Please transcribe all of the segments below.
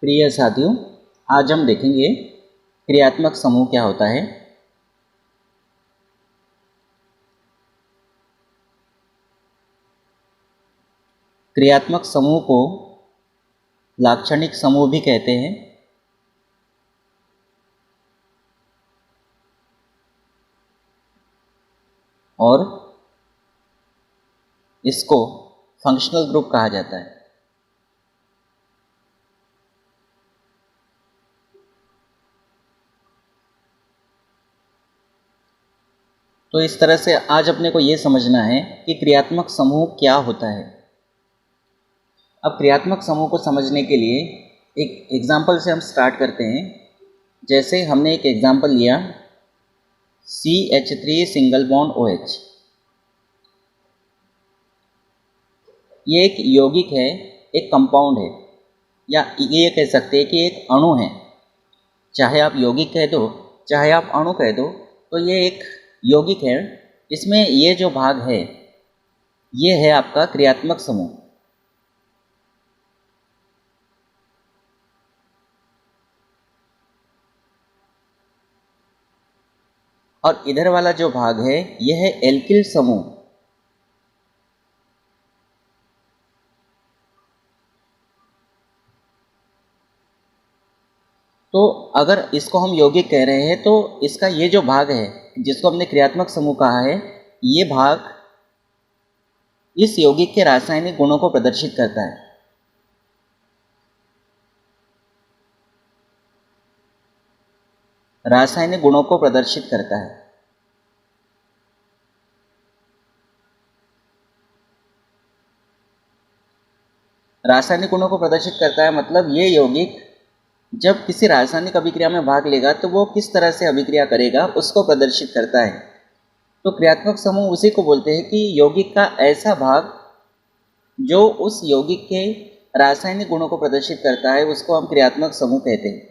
प्रिय साथियों, आज हम देखेंगे क्रियात्मक समूह क्या होता है। क्रियात्मक समूह को लाक्षणिक समूह भी कहते हैं और इसको फंक्शनल ग्रुप कहा जाता है। तो इस तरह से आज अपने को ये समझना है कि क्रियात्मक समूह क्या होता है। अब क्रियात्मक समूह को समझने के लिए एक एग्जाम्पल से हम स्टार्ट करते हैं। जैसे हमने एक एग्जाम्पल लिया CH3 सिंगल बॉन्ड OH। ये एक यौगिक है, एक कंपाउंड है, या ये कह सकते हैं कि एक अणु है। चाहे आप यौगिक कह दो, चाहे आप अणु कह दो, तो ये एक यौगिक है। इसमें ये जो भाग है ये है आपका क्रियात्मक समूह। और इधर वाला जो भाग है यह है एल्किल समूह। तो अगर इसको हम यौगिक कह रहे हैं तो इसका ये जो भाग है जिसको हमने क्रियात्मक समूह कहा है, ये भाग इस यौगिक के रासायनिक गुणों को प्रदर्शित करता है। रासायनिक गुणों को प्रदर्शित करता है। रासायनिक गुणों को प्रदर्शित करता है मतलब ये यौगिक जब किसी रासायनिक अभिक्रिया में भाग लेगा तो वो किस तरह से अभिक्रिया करेगा उसको प्रदर्शित करता है। तो क्रियात्मक समूह उसी को बोलते हैं कि यौगिक का ऐसा भाग जो उस यौगिक के रासायनिक गुणों को प्रदर्शित करता है उसको हम क्रियात्मक समूह कहते हैं।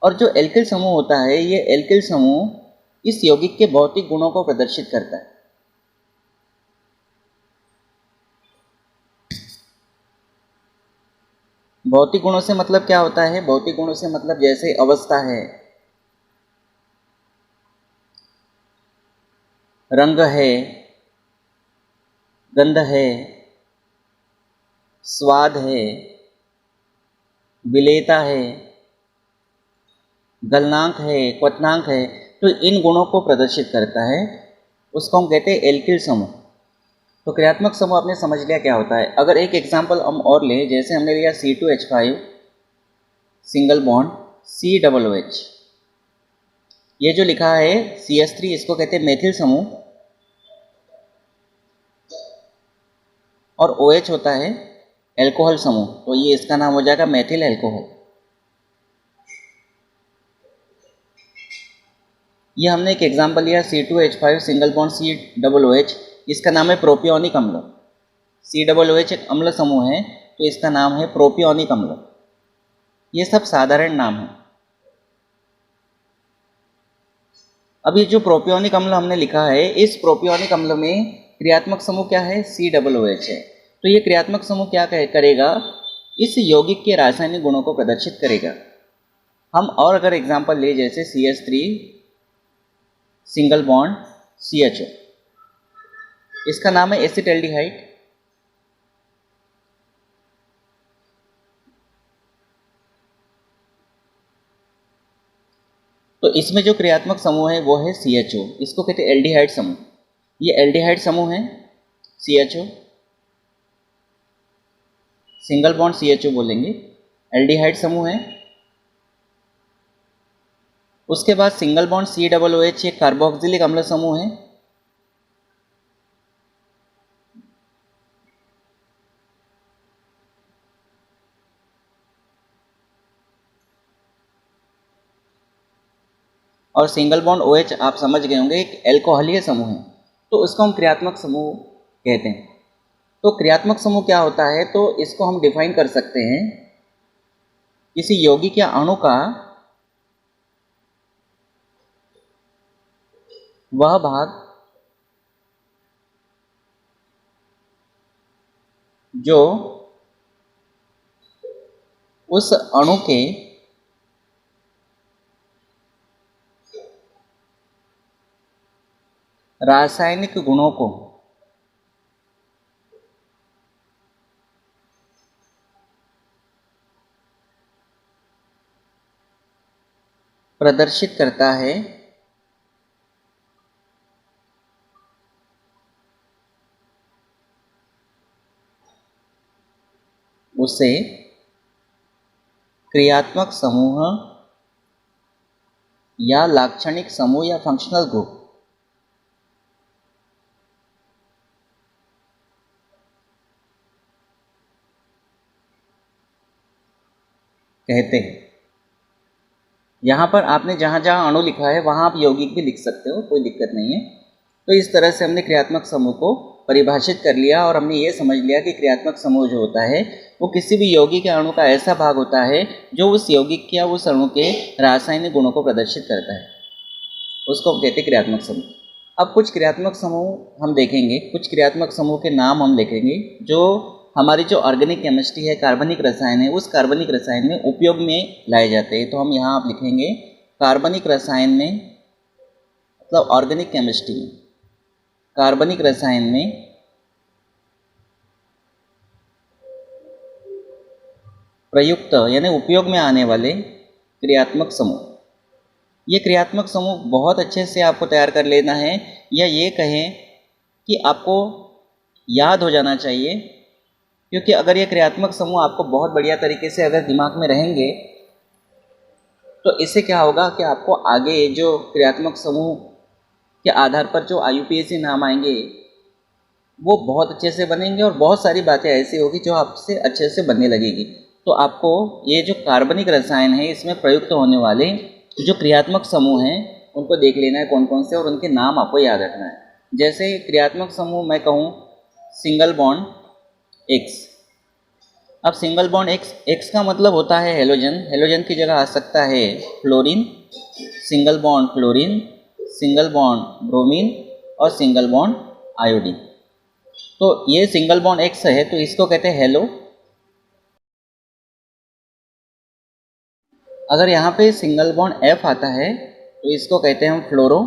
और जो एल्किल समूह होता है, ये एल्किल समूह इस यौगिक के भौतिक गुणों को प्रदर्शित करता है। भौतिक गुणों से मतलब क्या होता है? भौतिक गुणों से मतलब जैसे अवस्था है, रंग है, गंध है, स्वाद है, विलेयता है, गलनांक है, क्वथनांक है। तो इन गुणों को प्रदर्शित करता है, उसको हम कहते हैं एल्किल समूह। तो क्रियात्मक समूह आपने समझ लिया क्या होता है। अगर एक एग्जाम्पल हम और लें, जैसे हमने लिया C2H5 सिंगल बॉन्ड COOH। ये जो लिखा है CH3, इसको कहते हैं मेथिल समूह, और OH होता है एल्कोहल समूह। तो ये इसका नाम हो जाएगा मेथिल एल्कोहल। ये हमने एक एग्जाम्पल लिया C2H5 सिंगल बॉन्ड COOH। इसका नाम है प्रोपियोनिक अम्ल। COOH एक अम्ल समूह है, तो इसका नाम है प्रोपियोनिक अम्ल। ये सब साधारण नाम है। अब ये जो प्रोपियोनिक अम्ल हमने लिखा है, इस प्रोपियोनिक अम्ल में क्रियात्मक समूह क्या है? COOH है। तो ये क्रियात्मक समूह क्या करेगा? इस यौगिक के रासायनिक गुणों को प्रदर्शित करेगा। हम और अगर एग्जाम्पल ले, जैसे CH3 सिंगल बॉन्ड CHO, इसका नाम है एसिटाल्डिहाइड। तो इसमें जो क्रियात्मक समूह है वो है CHO, इसको कहते हैं एल्डिहाइड समूह। ये एल्डिहाइड समूह है CHO, सिंगल बॉन्ड CHO बोलेंगे, एल्डिहाइड समूह है। उसके बाद सिंगल बॉन्ड COOH एक कार्बोक्सिलिक अम्ल समूह है। और सिंगल बॉन्ड OH आप समझ गए होंगे एक एल्कोहलीय समूह है, तो उसको हम क्रियात्मक समूह कहते हैं। तो क्रियात्मक समूह क्या होता है? तो इसको हम डिफाइन कर सकते हैं, किसी यौगिक या अणु का वह भाग जो उस अणु के रासायनिक गुणों को प्रदर्शित करता है उसे क्रियात्मक समूह या लाक्षणिक समूह या फंक्शनल ग्रुप कहते हैं। यहाँ पर आपने जहाँ जहाँ अणु लिखा है वहाँ आप यौगिक भी लिख सकते हो, कोई दिक्कत नहीं है। तो इस तरह से हमने क्रियात्मक समूह को परिभाषित कर लिया और हमने ये समझ लिया कि क्रियात्मक समूह जो होता है वो किसी भी यौगिक या अणु का ऐसा भाग होता है जो उस यौगिक या उस अणु के रासायनिक गुणों को प्रदर्शित करता है, उसको हम कहते हैं क्रियात्मक समूह। अब कुछ क्रियात्मक समूह हम देखेंगे, कुछ क्रियात्मक समूह के नाम हम देखेंगे जो हमारी जो ऑर्गेनिक केमिस्ट्री है, कार्बनिक रसायन है, उस कार्बनिक रसायन में उपयोग में लाए जाते हैं। तो हम यहाँ आप लिखेंगे कार्बनिक रसायन में, मतलब ऑर्गेनिक केमिस्ट्री में, कार्बनिक रसायन में प्रयुक्त यानी उपयोग में आने वाले क्रियात्मक समूह। ये क्रियात्मक समूह बहुत अच्छे से आपको तैयार कर लेना है, या ये कहें कि आपको याद हो जाना चाहिए, क्योंकि अगर ये क्रियात्मक समूह आपको बहुत बढ़िया तरीके से अगर दिमाग में रहेंगे तो इससे क्या होगा कि आपको आगे जो क्रियात्मक समूह के आधार पर जो IUPAC नाम आएंगे वो बहुत अच्छे से बनेंगे और बहुत सारी बातें ऐसी होगी जो आपसे अच्छे से बनने लगेगी। तो आपको ये जो कार्बनिक रसायन है इसमें प्रयुक्त होने वाले जो क्रियात्मक समूह हैं उनको देख लेना है कौन कौन से, और उनके नाम आपको याद रखना है। जैसे क्रियात्मक समूह मैं कहूँ सिंगल बॉन्ड एक्स। अब सिंगल बॉन्ड एक्स का मतलब होता है हेलोजन। हेलोजन की जगह आ सकता है fluorine, single bond fluorine, single bond bromine और सिंगल बॉन्ड आयोडीन। तो ये सिंगल बॉन्ड एक्स है तो इसको कहते हैं हेलो। अगर यहाँ पे सिंगल बॉन्ड एफ आता है तो इसको कहते हैं हम फ्लोरो,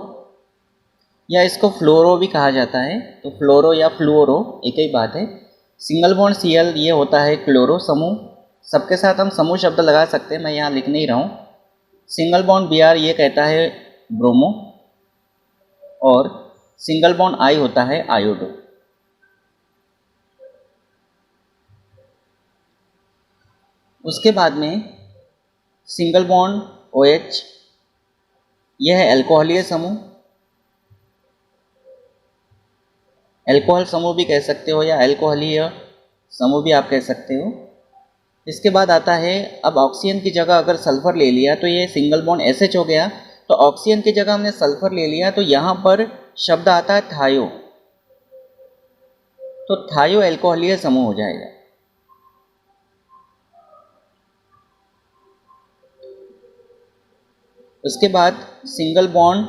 या इसको फ्लोरो भी कहा जाता है। तो फ्लोरो या फ्लूओरो एक ही बात है। सिंगल बॉन्ड Cl ये होता है क्लोरो समूह। सबके साथ हम समूह शब्द लगा सकते हैं, मैं यहाँ लिख नहीं रहा हूँ। सिंगल बॉन्ड Br ये कहता है ब्रोमो, और सिंगल बॉन्ड I होता है आयोडो। उसके बाद में सिंगल बॉन्ड OH यह है अल्कोहलीय समूह। अल्कोहल समूह भी कह सकते हो या अल्कोहलीय समूह भी आप कह सकते हो। इसके बाद आता है, अब ऑक्सीजन की जगह अगर सल्फर ले लिया तो ये सिंगल बॉन्ड SH हो गया। तो ऑक्सीजन की जगह हमने सल्फर ले लिया तो यहाँ पर शब्द आता है थायो, तो थायो अल्कोहलीय समूह हो जाएगा। उसके बाद single bond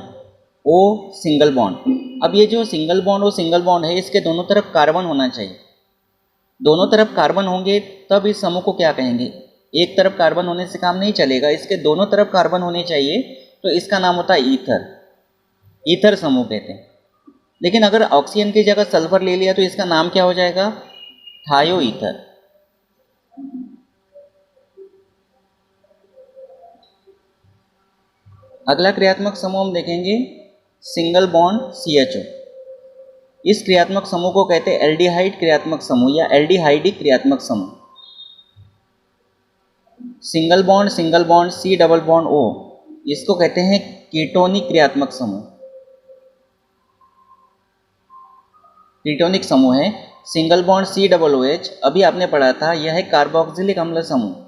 O single bond. अब ये जो single bond O single bond है इसके दोनों तरफ कार्बन होना चाहिए। दोनों तरफ कार्बन होंगे तब इस समूह को क्या कहेंगे। एक तरफ कार्बन होने से काम नहीं चलेगा, इसके दोनों तरफ कार्बन होने चाहिए, तो इसका नाम होता है ईथर। ईथर समूह कहते हैं। लेकिन अगर ऑक्सीजन की जगह सल्फर ले लिया तो इसका नाम क्या हो जाएगा, थायो ईथर। अगला क्रियात्मक समूह हम देखेंगे सिंगल बॉन्ड CHO। इस क्रियात्मक समूह को कहते हैं एल्डिहाइड क्रियात्मक समूह या एल्डिहाइडिक क्रियात्मक समूह। Single bond C double bond O इसको कहते हैं कीटोनिक क्रियात्मक समूह। कीटोनिक समूह है। Single bond C double OH अभी आपने पढ़ा था, यह है कार्बोक्सिलिक अम्ल समूह।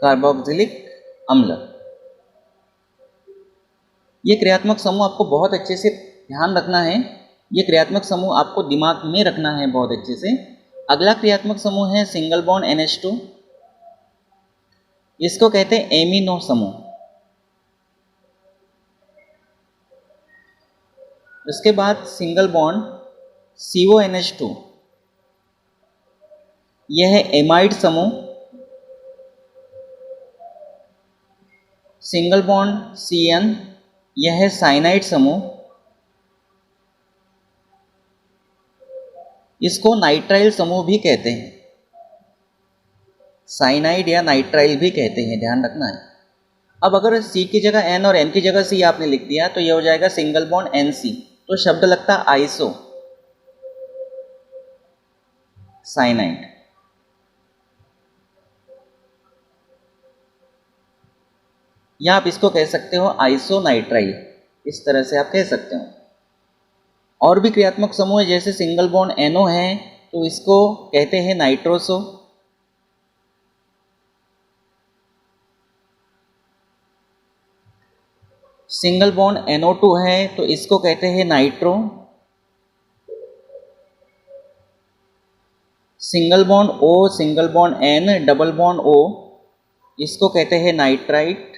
कार्बोक्सिलिक अम्ल। ये क्रियात्मक समूह आपको बहुत अच्छे से ध्यान रखना है, ये क्रियात्मक समूह आपको दिमाग में रखना है बहुत अच्छे से। अगला क्रियात्मक समूह है सिंगल बॉन्ड NH2। इसको कहते हैं एमिनो समूह। उसके बाद सिंगल बॉन्ड CONH2, यह है एमाइड समूह। सिंगल बॉन्ड CN, यह है साइनाइड समूह। इसको नाइट्राइल समूह भी कहते हैं, साइनाइड या नाइट्राइल भी कहते हैं, ध्यान रखना है। अब अगर C की जगह N और N की जगह C आपने लिख दिया तो यह हो जाएगा सिंगल बॉन्ड NC, तो शब्द लगता है आइसो साइनाइड। या आप इसको कह सकते हो आइसोनाइट्राइल, इस तरह से आप कह सकते हो। और भी क्रियात्मक समूह है, जैसे सिंगल बॉन्ड NO है तो इसको कहते हैं नाइट्रोसो। सिंगल बॉन्ड NO2 है तो इसको कहते हैं nitro. Single bond O, single bond N, double bond O, इसको कहते हैं नाइट्राइट।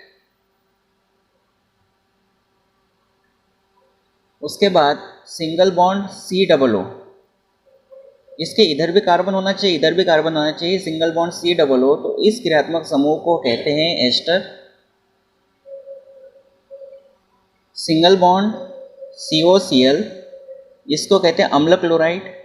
उसके बाद सिंगल बॉन्ड COO, इसके इधर भी कार्बन होना चाहिए, इधर भी कार्बन होना चाहिए, सिंगल बॉन्ड COO, तो इस क्रियात्मक समूह को कहते हैं एस्टर। सिंगल बॉन्ड COCl, इसको कहते हैं अम्ल क्लोराइड।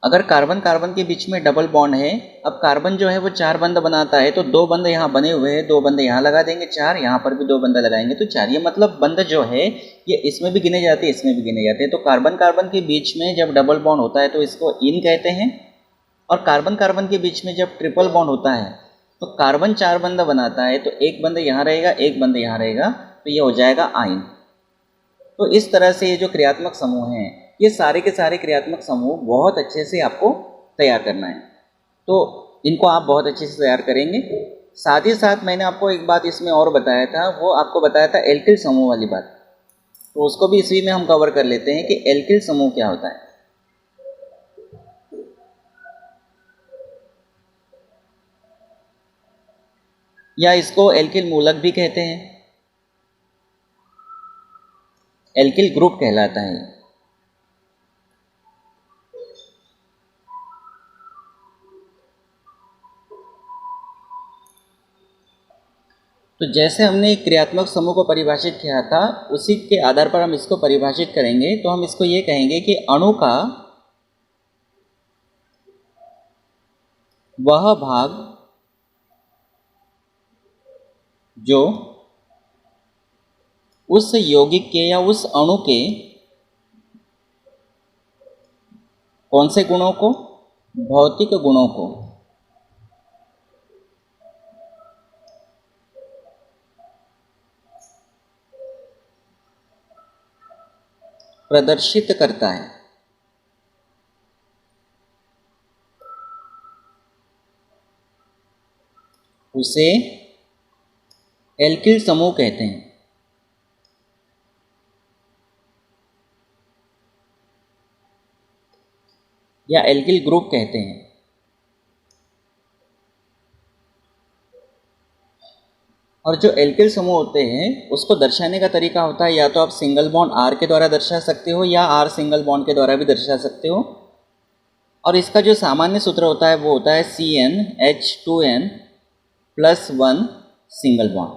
अगर कार्बन कार्बन के बीच में डबल बॉन्ड है, अब कार्बन जो है वो 4 बंध बनाता है, तो 2 बंध यहाँ बने हुए हैं, 2 बंध यहाँ लगा देंगे 4, यहाँ पर भी 2 बंध लगाएंगे तो 4। ये मतलब बंध जो है ये इसमें भी गिने जाते हैं, इसमें भी गिने जाते हैं। तो कार्बन कार्बन के बीच में जब डबल बॉन्ड होता है तो इसको इन कहते हैं, और कार्बन कार्बन के बीच में जब ट्रिपल बॉन्ड होता है तो कार्बन 4 बंध बनाता है, तो एक बंध यहाँ रहेगा, एक बंध यहाँ रहेगा, तो ये हो जाएगा आइन। तो इस तरह से ये जो क्रियात्मक समूह हैं, ये सारे के सारे क्रियात्मक समूह बहुत अच्छे से आपको तैयार करना है। तो इनको आप बहुत अच्छे से तैयार करेंगे। साथ ही साथ मैंने आपको एक बात इसमें और बताया था, वो आपको बताया था एल्किल समूह वाली बात, तो उसको भी इसी में हम कवर कर लेते हैं कि एल्किल समूह क्या होता है। या इसको एल्किल मूलक भी कहते हैं, एल्किल ग्रुप कहलाता है। तो जैसे हमने एक क्रियात्मक समूह को परिभाषित किया था, उसी के आधार पर हम इसको परिभाषित करेंगे। तो हम इसको ये कहेंगे कि अणु का वह भाग जो उस यौगिक के या उस अणु के कौन से गुणों को, भौतिक गुणों को प्रदर्शित करता है, उसे एल्किल समूह कहते हैं। या एल्किल ग्रुप कहते हैं। और जो एल्किल समूह होते हैं उसको दर्शाने का तरीका होता है, या तो आप सिंगल बॉन्ड R के द्वारा दर्शा सकते हो, या R सिंगल बॉन्ड के द्वारा भी दर्शा सकते हो। और इसका जो सामान्य सूत्र होता है वो होता है CnH2n+1 सिंगल बॉन्ड,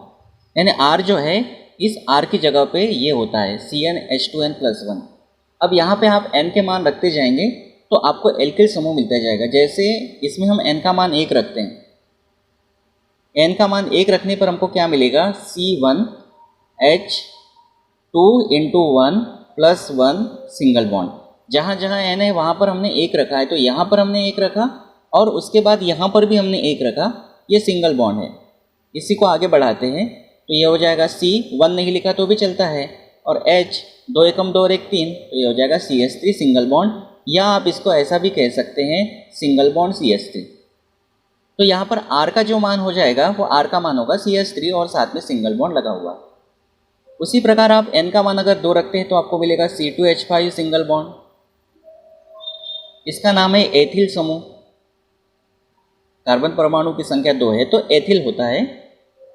यानी R जो है इस R की जगह पे ये होता है CnH2n+1। अब यहाँ पे आप n के मान रखते जाएंगे तो आपको एल्किल समूह मिलता जाएगा। जैसे इसमें हम n का मान 1 रखते हैं, n का मान 1 रखने पर हमको क्या मिलेगा, C1H2×1+1 सिंगल बॉन्ड। जहाँ जहाँ n है वहाँ पर हमने 1 रखा है, तो यहाँ पर हमने 1 रखा और उसके बाद यहाँ पर भी हमने 1 रखा, ये सिंगल बॉन्ड है। इसी को आगे बढ़ाते हैं तो ये हो जाएगा C1 नहीं लिखा तो भी चलता है, और H 2 एकम 2 और 1 3, तो ये हो जाएगा CH3 सिंगल बॉन्ड। या आप इसको ऐसा भी कह सकते हैं सिंगल बॉन्ड CH3। तो यहाँ पर R का जो मान हो जाएगा वो R का मान होगा CH3 और साथ में सिंगल बॉन्ड लगा हुआ। उसी प्रकार आप N का मान अगर 2 रखते हैं तो आपको मिलेगा C2H5 सिंगल बॉन्ड। इसका नाम है एथिल समूह। कार्बन परमाणु की संख्या 2 है तो एथिल होता है।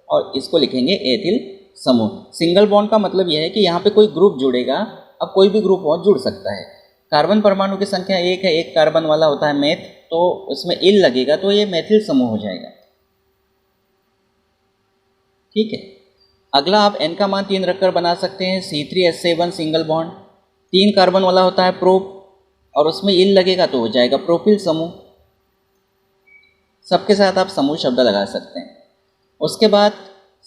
और इसको लिखेंगे एथिल समूह। सिंगल बॉन्ड का मतलब यह है कि यहाँ पे कोई ग्रुप जुड़ेगा, अब कोई भी ग्रुप और जुड़ सकता है। कार्बन परमाणु की संख्या 1 है, एक कार्बन वाला होता है मेथ, तो उसमें इल लगेगा तो ये मेथिल समूह हो जाएगा। ठीक है, अगला आप n का मान 3 रखकर बना सकते हैं C3H7 सिंगल बॉन्ड। 3 कार्बन वाला होता है प्रोप और उसमें इल लगेगा तो हो जाएगा प्रोपिल समूह। सबके साथ आप समूह शब्द लगा सकते हैं। उसके बाद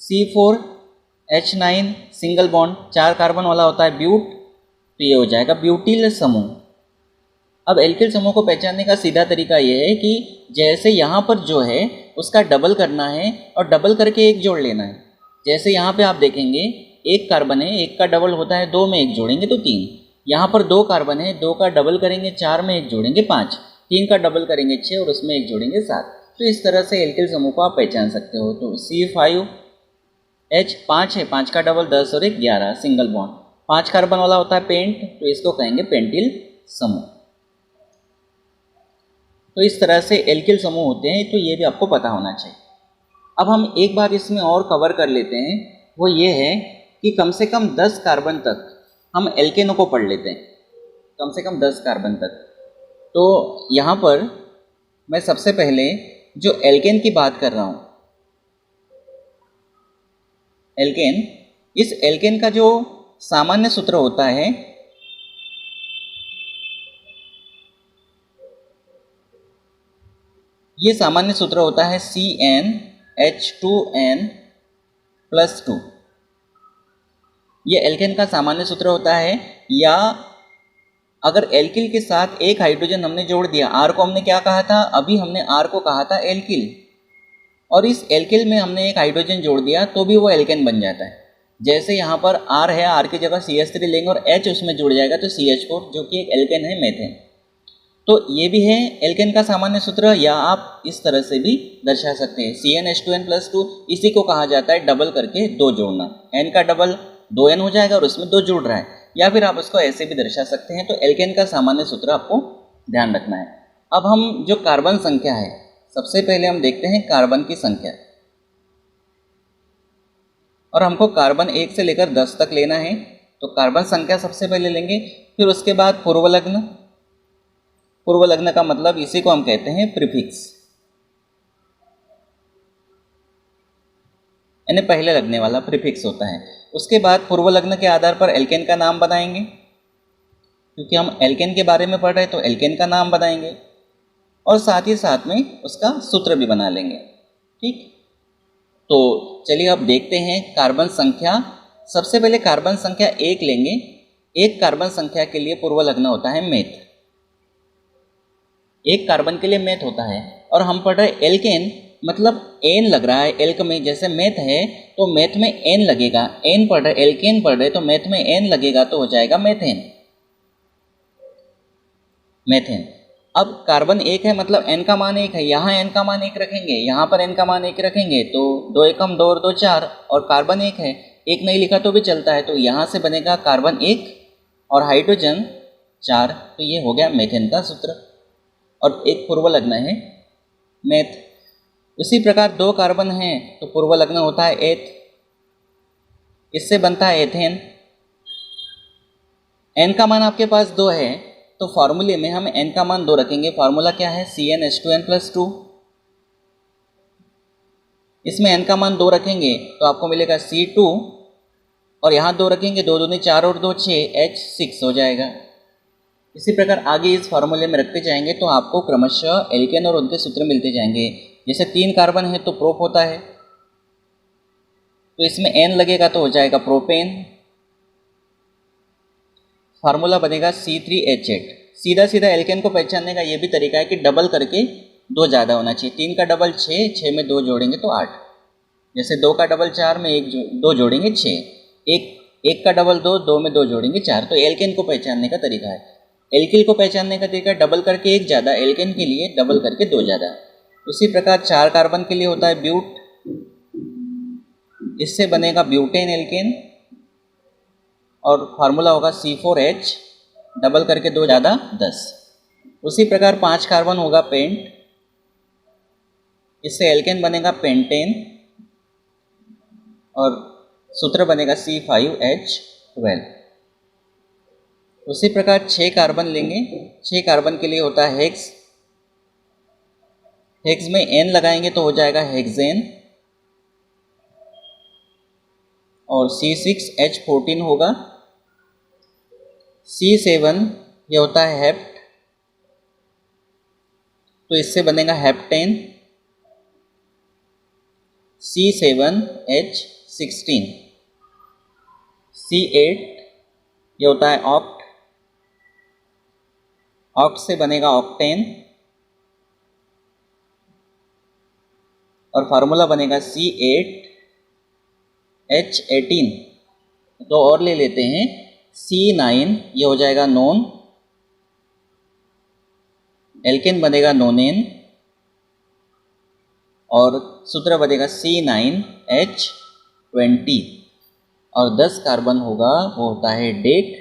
C4H9 सिंगल बॉन्ड, 4 कार्बन वाला होता है ब्यूट, तो ये हो जाएगा ब्यूटिल समूह। अब एल्किल समूह को पहचानने का सीधा तरीका यह है कि जैसे यहाँ पर जो है उसका डबल करना है और डबल करके एक जोड़ लेना है। जैसे यहाँ पे आप देखेंगे एक कार्बन है, एक का डबल होता है 2 में एक जोड़ेंगे तो 3। यहाँ पर 2 कार्बन है, 2 का डबल करेंगे 4 में एक जोड़ेंगे 5, 3 का डबल करेंगे 6 और उसमें एक जोड़ेंगे 7। तो इस तरह से एल्किल समूह को आप पहचान सकते हो। तो C5H 5 है, 5 का डबल 10 और 1 11 सिंगल बॉन्ड। 5 कार्बन वाला होता है पेंट, तो इसको कहेंगे पेंटिल समूह। तो इस तरह से एल्किल समूह होते हैं, तो ये भी आपको पता होना चाहिए। अब हम एक बात इसमें और कवर कर लेते हैं, वो ये है कि कम से कम 10 कार्बन तक हम एल्केनों को पढ़ लेते हैं, कम से कम 10 कार्बन तक। तो यहाँ पर मैं सबसे पहले जो एल्केन की बात कर रहा हूँ, एल्केन, इस एल्केन का जो सामान्य सूत्र होता है ये सामान्य सूत्र होता है CnH2n+2। ये एल्केन का सामान्य सूत्र होता है। या अगर एल्किल के साथ एक हाइड्रोजन हमने जोड़ दिया, R को हमने क्या कहा था, अभी हमने R को कहा था एल्किल, और इस एल्किल में हमने एक हाइड्रोजन जोड़ दिया तो भी वो एल्केन बन जाता है। जैसे यहाँ पर R है, R की जगह CH3 लेंगे और H उसमें जुड़ जाएगा तो CH4, जो कि एक एल्केन है, मेथेन। तो ये भी है एल्केन का सामान्य सूत्र। या आप इस तरह से भी दर्शा सकते हैं CnH2n+2, इसी को कहा जाता है डबल करके 2 जोड़ना। n का डबल 2n हो जाएगा और उसमें 2 जुड़ रहा है। या फिर आप उसको ऐसे भी दर्शा सकते हैं। तो एल्केन का सामान्य सूत्र आपको ध्यान रखना है। अब हम जो कार्बन संख्या है, सबसे पहले हम देखते हैं कार्बन की संख्या, और हमको कार्बन 1 से लेकर 10 तक लेना है। तो कार्बन संख्या सबसे पहले लेंगे, फिर उसके बाद पूर्वलग्न। पूर्वलग्न का मतलब इसी को हम कहते हैं प्रीफिक्स, यानी पहले लगने वाला प्रीफिक्स होता है। उसके बाद पूर्वलग्न के आधार पर एल्केन का नाम बनाएंगे, क्योंकि हम एल्केन के बारे में पढ़ रहे हैं तो एल्केन का नाम बनाएंगे, और साथ ही साथ में उसका सूत्र भी बना लेंगे। ठीक, तो चलिए अब देखते हैं कार्बन संख्या। सबसे पहले कार्बन संख्या 1 लेंगे। एक कार्बन संख्या के लिए पूर्वलग्न होता है मेथ, एक कार्बन के लिए मेथ होता है। और हम पढ़ रहे एल्केन, मतलब एन लग रहा है एल्क में। जैसे मेथ है तो मेथ में एन लगेगा, एन पढ़ रहे, एल्केन पढ़ रहे तो मेथ में एन लगेगा तो हो जाएगा मेथेन, मेथेन। अब कार्बन 1 है मतलब n का मान 1 है, यहाँ n का मान 1 रखेंगे, यहाँ पर n का मान 1 रखेंगे, तो 2 एकम 2 और 2 4, और कार्बन 1 है, 1 नहीं लिखा तो भी चलता है। तो यहाँ से बनेगा कार्बन 1 और हाइड्रोजन 4, तो ये हो गया मेथेन का सूत्र। और एक पूर्वलग्न है मेथ। उसी प्रकार 2 कार्बन हैं तो पूर्वलग्न होता है एथ, इससे बनता है एथेन। n का मान आपके पास 2 है तो फॉर्मूले में हम n का मान 2 रखेंगे। फार्मूला क्या है, CnH2n+2। इसमें n का मान 2 रखेंगे तो आपको मिलेगा C2, और यहाँ 2 रखेंगे, 2 दूनी 4 और 2 6, H6 हो जाएगा। इसी प्रकार आगे इस फार्मूले में रखते जाएंगे तो आपको क्रमशः एल्केन और उनके सूत्र मिलते जाएंगे। जैसे 3 कार्बन है तो प्रोप होता है, तो इसमें n लगेगा तो हो जाएगा प्रोपेन। फार्मूला बनेगा C3H8। सीधा सीधा एल्केन को पहचानने का ये भी तरीका है कि डबल करके 2 ज़्यादा होना चाहिए। 3 का डबल 6, 6 में 2 जोड़ेंगे तो 8। जैसे 2 का डबल 4 में 2 जोड़ेंगे 6, 1 का डबल 2, 2 में 2 जोड़ेंगे 4। तो एल्केन को पहचानने का तरीका है। एल्किल को पहचानने का तरीका डबल करके 1 ज़्यादा, एल्केन के लिए डबल करके 2 ज़्यादा। उसी प्रकार 4 कार्बन के लिए होता है ब्यूट, इससे बनेगा ब्यूटेन एल्केन, और फार्मूला होगा C4H, डबल करके 2 ज़्यादा 10। उसी प्रकार 5 कार्बन होगा पेंट, इससे एल्केन बनेगा पेंटेन, और सूत्र बनेगा C5H12। उसी प्रकार 6 कार्बन लेंगे, 6 कार्बन के लिए होता है हेक्स, हेक्स में N लगाएंगे तो हो जाएगा हेक्सेन, और C6H14 होगा, C7 ये होता है हेप्ट, तो इससे बनेगा हेप्टेन, C7H16, C8 ये होता है ऑक्ट, ऑक्ट से बनेगा ऑक्टेन, और फार्मूला बनेगा C8H18। तो और ले लेते हैं, C9 ये हो जाएगा नॉन, एल्केन बनेगा नोनेन, और सूत्र बनेगा C9H20, और 10 कार्बन होगा वो होता है डेक,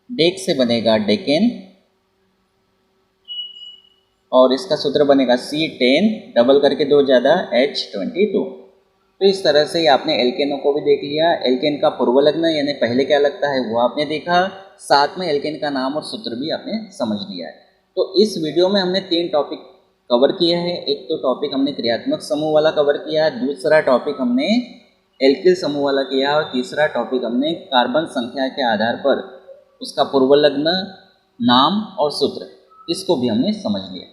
डेक से बनेगा डेकेन, और इसका सूत्र बनेगा C10 डबल करके 2 ज़्यादा H22। तो इस तरह से आपने एल्केनों को भी देख लिया, एल्केन का पूर्वलग्न यानी पहले क्या लगता है वो आपने देखा, साथ में एल्केन का नाम और सूत्र भी आपने समझ लिया है। तो इस वीडियो में हमने 3 टॉपिक कवर किए हैं। एक तो टॉपिक हमने क्रियात्मक समूह वाला कवर किया, दूसरा टॉपिक हमने एल्किल समूह वाला किया, और तीसरा टॉपिक हमने कार्बन संख्या के आधार पर उसका पूर्वलग्न, नाम और सूत्र, इसको भी हमने समझ लिया।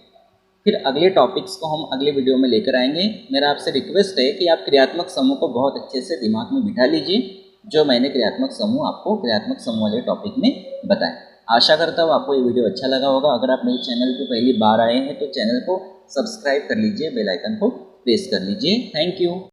फिर अगले टॉपिक्स को हम अगले वीडियो में लेकर आएंगे। मेरा आपसे रिक्वेस्ट है कि आप क्रियात्मक समूह को बहुत अच्छे से दिमाग में बिठा लीजिए, जो मैंने क्रियात्मक समूह आपको क्रियात्मक समूह वाले टॉपिक में बताएं। आशा करता हूँ आपको ये वीडियो अच्छा लगा होगा। अगर आप मेरे चैनल पर पहली बार आए हैं तो चैनल को सब्सक्राइब कर लीजिए, बेल आइकन को प्रेस कर लीजिए। Thank you.